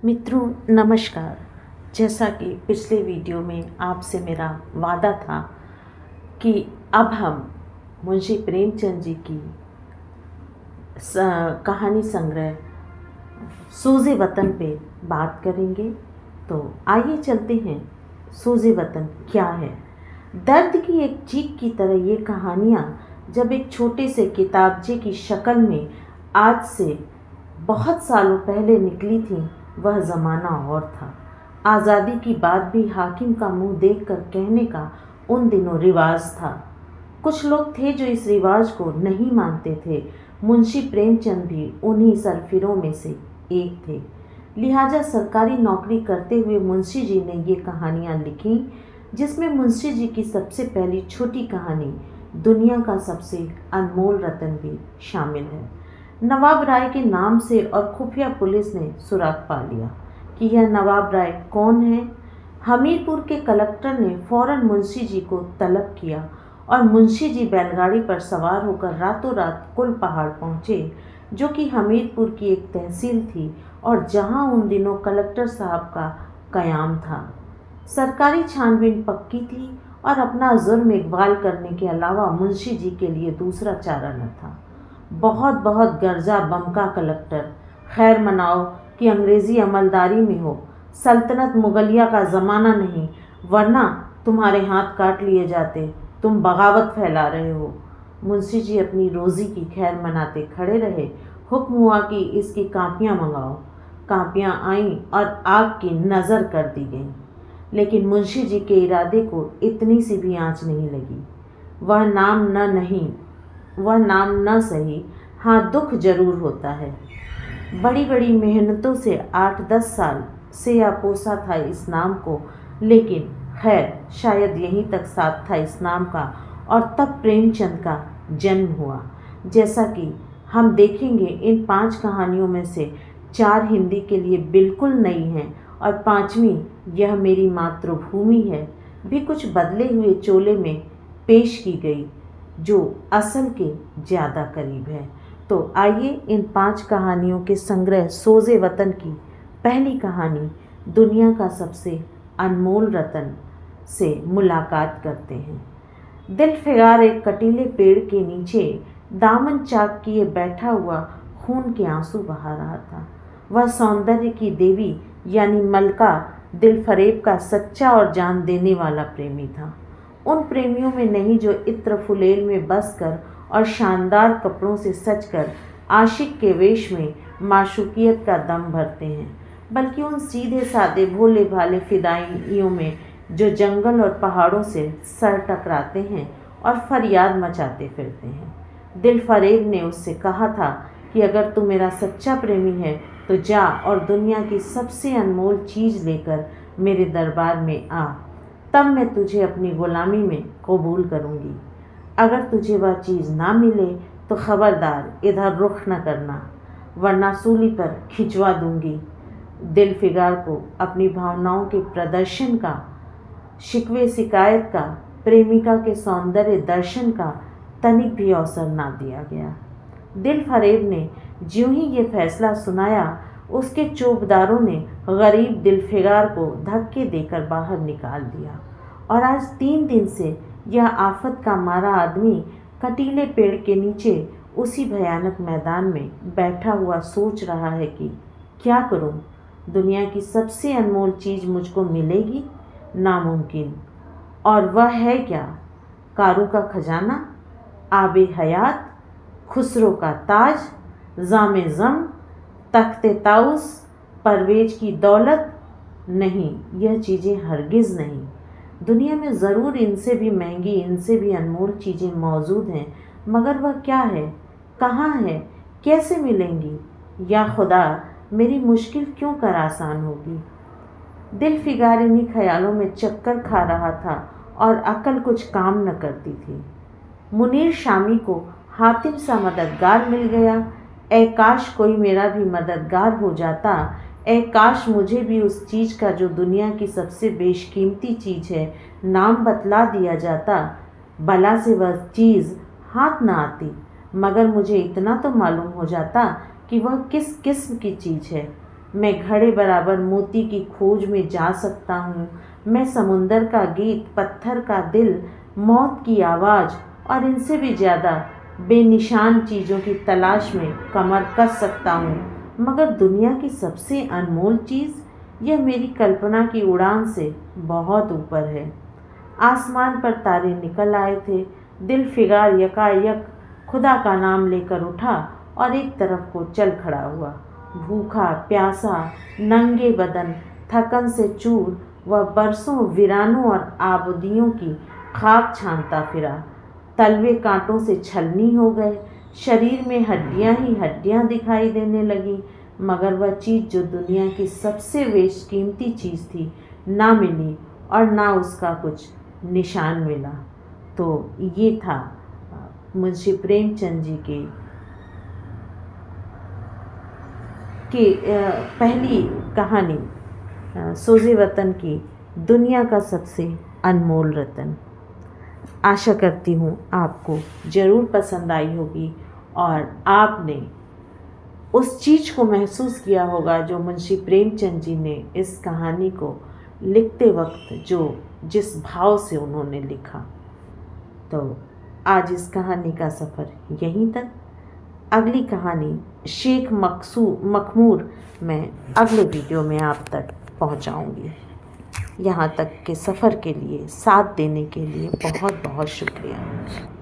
मित्रों नमस्कार। जैसा कि पिछले वीडियो में आपसे मेरा वादा था कि अब हम मुंशी प्रेमचंद जी की कहानी संग्रह सोज़े वतन पे बात करेंगे। तो आइए चलते हैं। सोज़े वतन क्या है? दर्द की एक चीख की तरह ये कहानियाँ जब एक छोटे से किताबचे की शक्ल में आज से बहुत सालों पहले निकली थी, वह ज़माना और था। आज़ादी की बात भी हाकिम का मुंह देखकर कहने का उन दिनों रिवाज था। कुछ लोग थे जो इस रिवाज को नहीं मानते थे। मुंशी प्रेमचंद भी उन्हीं सरफिरों में से एक थे। लिहाजा सरकारी नौकरी करते हुए मुंशी जी ने ये कहानियाँ लिखीं, जिसमें मुंशी जी की सबसे पहली छोटी कहानी दुनिया का सबसे अनमोल रतन भी शामिल है। नवाब राय के नाम से और खुफिया पुलिस ने सुराग पा लिया कि यह नवाब राय कौन है। हमीरपुर के कलेक्टर ने फौरन मुंशी जी को तलब किया और मुंशी जी बैलगाड़ी पर सवार होकर रातों रात कुल पहाड़ पहुँचे, जो कि हमीरपुर की एक तहसील थी और जहाँ उन दिनों कलेक्टर साहब का क़याम था। सरकारी छानबीन पक्की थी और अपना जुर्म इकबाल करने के अलावा मुंशी जी के लिए दूसरा चारा न था। बहुत बहुत गर्जा बमका कलेक्टर, खैर मनाओ कि अंग्रेज़ी अमलदारी में हो, सल्तनत मुगलिया का ज़माना नहीं, वरना तुम्हारे हाथ काट लिए जाते। तुम बगावत फैला रहे हो। मुंशी जी अपनी रोज़ी की खैर मनाते खड़े रहे। हुक्म हुआ कि इसकी कापियाँ मंगाओ। कापियाँ आईं और आग की नज़र कर दी गईं, लेकिन मुंशी जी के इरादे को इतनी सी भी आँच नहीं लगी। वह नाम न सही, हाँ दुख जरूर होता है। बड़ी बड़ी मेहनतों से 8-10 साल से या पोसा था इस नाम को, लेकिन खैर शायद यहीं तक साथ था इस नाम का, और तब प्रेमचंद का जन्म हुआ। जैसा कि हम देखेंगे, इन 5 कहानियों में से 4 हिंदी के लिए बिल्कुल नई हैं और 5वीं यह मेरी मातृभूमि है भी कुछ बदले हुए चोले में पेश की गई, जो असल के ज़्यादा करीब है। तो आइए इन 5 कहानियों के संग्रह सोज़े वतन की पहली कहानी दुनिया का सबसे अनमोल रतन से मुलाकात करते हैं। दिलफिगार एक कटीले पेड़ के नीचे दामन चाक किए बैठा हुआ खून के आंसू बहा रहा था। वह सौंदर्य की देवी यानी मलका दिलफरेब का सच्चा और जान देने वाला प्रेमी था। उन प्रेमियों में नहीं जो इत्र फुलेल में बसकर और शानदार कपड़ों से सजकर आशिक के वेश में माशूकियत का दम भरते हैं, बल्कि उन सीधे साधे भोले भाले फिदाइयों में जो जंगल और पहाड़ों से सर टकराते हैं और फरियाद मचाते फिरते हैं। दिलफरेब ने उससे कहा था कि अगर तू मेरा सच्चा प्रेमी है तो जा और दुनिया की सबसे अनमोल चीज़ लेकर मेरे दरबार में आ, तब मैं तुझे अपनी गुलामी में कबूल करूँगी। अगर तुझे वह चीज़ ना मिले तो ख़बरदार इधर रुख न करना, वरना सूली पर खिंचवा दूँगी। दिलफिगार को अपनी भावनाओं के प्रदर्शन का, शिकवे शिकायत का, प्रेमिका के सौंदर्य दर्शन का तनिक भी अवसर ना दिया गया। दिलफरेब ने ज्यों ही ये फैसला सुनाया, उसके चौबदारों ने गरीब दिलफिगार को धक्के देकर बाहर निकाल दिया और आज 3 दिन से यह आफत का मारा आदमी कटीले पेड़ के नीचे उसी भयानक मैदान में बैठा हुआ सोच रहा है कि क्या करूं? दुनिया की सबसे अनमोल चीज़ मुझको मिलेगी? नामुमकिन। और वह है क्या? कारू का खजाना, आबे हयात, खुसरो का ताज, जामे जम, तख्ते ताउस, परवेज की दौलत? नहीं, यह चीज़ें हरगिज़ नहीं। दुनिया में ज़रूर इनसे भी महंगी, इनसे भी अनमोल चीज़ें मौजूद हैं, मगर वह क्या है, कहाँ है, कैसे मिलेंगी? या खुदा, मेरी मुश्किल क्यों कर आसान होगी? दिलफिगार इन्हीं ख्यालों में चक्कर खा रहा था और अक्ल कुछ काम न करती थी। मुनीर शामी को हातिम सा मददगार मिल गया। ए काश कोई मेरा भी मददगार हो जाता। ए काश मुझे भी उस चीज़ का जो दुनिया की सबसे बेशकीमती चीज़ है नाम बतला दिया जाता। भला से वह चीज़ हाथ न आती, मगर मुझे इतना तो मालूम हो जाता कि वह किस किस्म की चीज़ है। मैं घड़े बराबर मोती की खोज में जा सकता हूँ। मैं समुंदर का गीत, पत्थर का दिल, मौत की आवाज़ और इनसे भी ज़्यादा बेनिशान चीज़ों की तलाश में कमर कस सकता हूँ। मगर दुनिया की सबसे अनमोल चीज़ यह मेरी कल्पना की उड़ान से बहुत ऊपर है। आसमान पर तारे निकल आए थे। दिल फिगार यकायक खुदा का नाम लेकर उठा और एक तरफ को चल खड़ा हुआ। भूखा प्यासा, नंगे बदन, थकन से चूर, वह बरसों वीरानों और आबादियों की खाक छानता फिरा। तलवे कांटों से छलनी हो गए, शरीर में हड्डियां ही हड्डियां दिखाई देने लगी, मगर वह चीज़ जो दुनिया की सबसे बेशकीमती चीज़ थी ना मिली और ना उसका कुछ निशान मिला। तो ये था मुंशी प्रेमचंद जी की पहली कहानी सोज़े वतन की, दुनिया का सबसे अनमोल रतन। आशा करती हूँ आपको ज़रूर पसंद आई होगी और आपने उस चीज़ को महसूस किया होगा जो मुंशी प्रेमचंद जी ने इस कहानी को लिखते वक्त जिस भाव से उन्होंने लिखा। तो आज इस कहानी का सफ़र यहीं तक। अगली कहानी शेख मखमूर मैं अगले वीडियो में आप तक पहुंचाऊंगी। यहाँ तक के सफ़र के लिए साथ देने के लिए बहुत बहुत शुक्रिया।